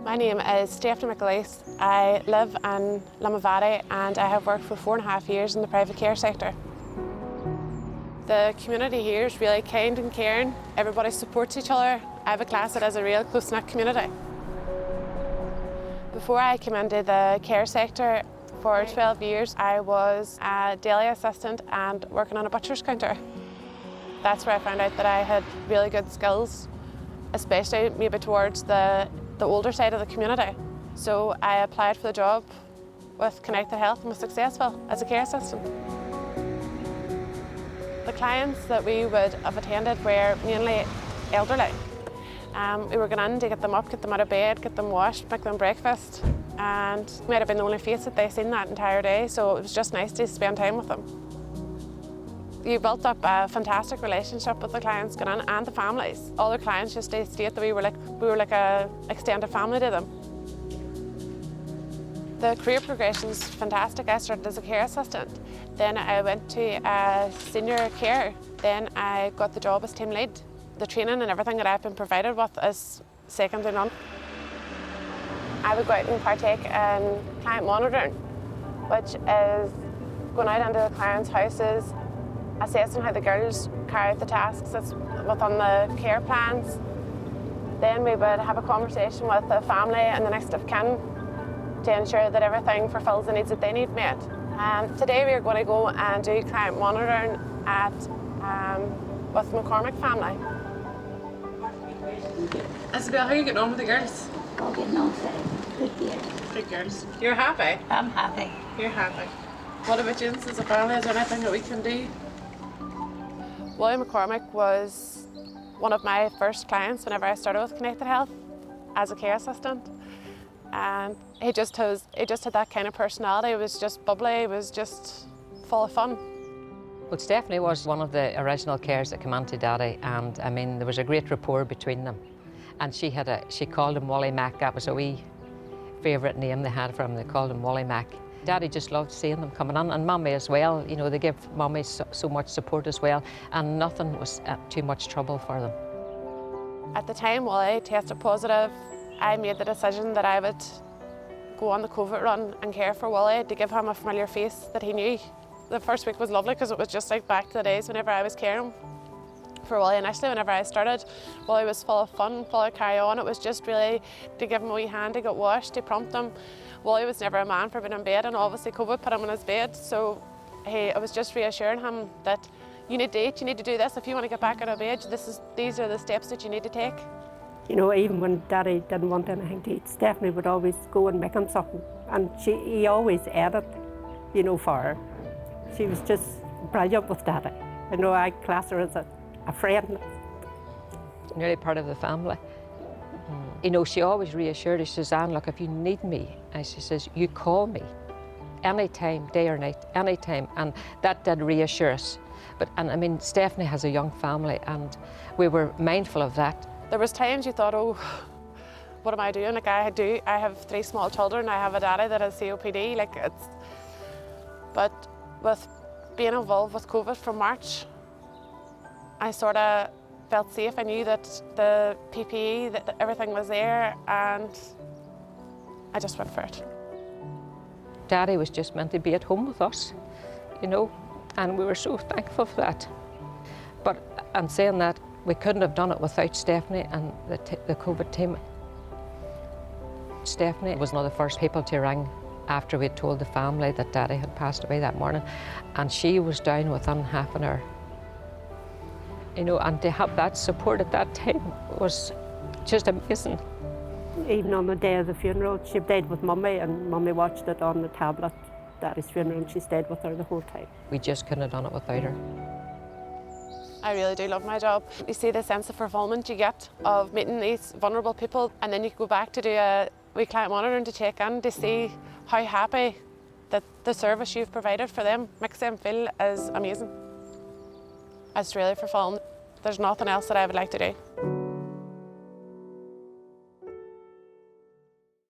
My name is Stephanie McAleese. I live in Limavady and I have worked for 4.5 years in the private care sector. The community here is really kind and caring. Everybody supports each other. I would class it as a real close-knit community. Before I came into the care sector for 12 years, I was a deli assistant and working on a butcher's counter. That's where I found out that I had really good skills, especially maybe towards the older side of the community. So I applied for the job with Connected Health and was successful as a care assistant. The clients that we would have attended were mainly elderly. We were going in to get them up, get them out of bed, get them washed, make them breakfast, and it might have been the only face that they'd seen that entire day, so it was just nice to spend time with them. You built up a fantastic relationship with the clients going in and the families. All the clients just state that we were like a extended family to them. The career progression's fantastic. I started as a care assistant, then I went to senior care, then I got the job as team lead. The training and everything that I've been provided with is second to none. I would go out and partake in client monitoring, which is going out into the clients' houses, assessing how the girls carry out the tasks that's within the care plans. Then we would have a conversation with the family and the next of kin to ensure that everything fulfills the needs that they need met. Today we are going to go and do client monitoring with McCormick family. Isabel, how are you getting on with the girls? All getting on fine. Good year. Good girls. You're happy? I'm happy. You're happy. What about you as a family? Is there anything that we can do? William McCormick was one of my first clients whenever I started with Connected Health as a care assistant. And he just had that kind of personality. He was just bubbly, he was just full of fun. Well, Stephanie was one of the original carers that came on to Daddy, and I mean, there was a great rapport between them. And she called him Wally Mac. That was a wee favourite name they had for him. They called him Wally Mac. Daddy just loved seeing them coming on, and Mummy as well. You know, they give Mummy so much support as well, and nothing was too much trouble for them. At the time Wally tested positive, I made the decision that I would go on the COVID run and care for Wally, to give him a familiar face that he knew. The first week was lovely because it was just like back to the days whenever I was caring for Wally initially. Whenever I started, Wally was full of fun, full of carry on. It was just really to give him a wee hand to get washed, to prompt him. Wally was never a man for being in bed, and obviously COVID put him in his bed, so I was just reassuring him that you need to eat, you need to do this. If you want to get back out of bed, these are the steps that you need to take. You know, even when Daddy didn't want anything to eat, Stephanie would always go and make him something, and he always ate it, you know, for her. She was just brilliant with Daddy. You know, I class her as a friend. Nearly part of the family. You know, she always reassured us, she says, Anne, look, if you need me, and she says, you call me anytime, day or night, anytime, and that did reassure us. And I mean, Stephanie has a young family, and we were mindful of that. There was times you thought, oh, what am I doing? Like I have 3 small children, I have a daddy that has COPD, but with being involved with COVID from March, I sort of felt safe. I knew that the PPE, that everything was there, and I just went for it. Daddy was just meant to be at home with us, you know, and we were so thankful for that. But in saying that, we couldn't have done it without Stephanie and the COVID team. Stephanie was one of the first people to ring after we'd told the family that Daddy had passed away that morning, and she was down within half an hour. You know, and to have that support at that time was just amazing. Even on the day of the funeral, she stayed with Mummy, and Mummy watched it on the tablet, Daddy's funeral, and she stayed with her the whole time. We just couldn't have done it without her. I really do love my job. You see the sense of fulfilment you get of meeting these vulnerable people, and then you go back to do a wee client monitoring to check in to see how happy that the service you've provided for them makes them feel is amazing. It's really fulfilling. There's nothing else that I would like to do.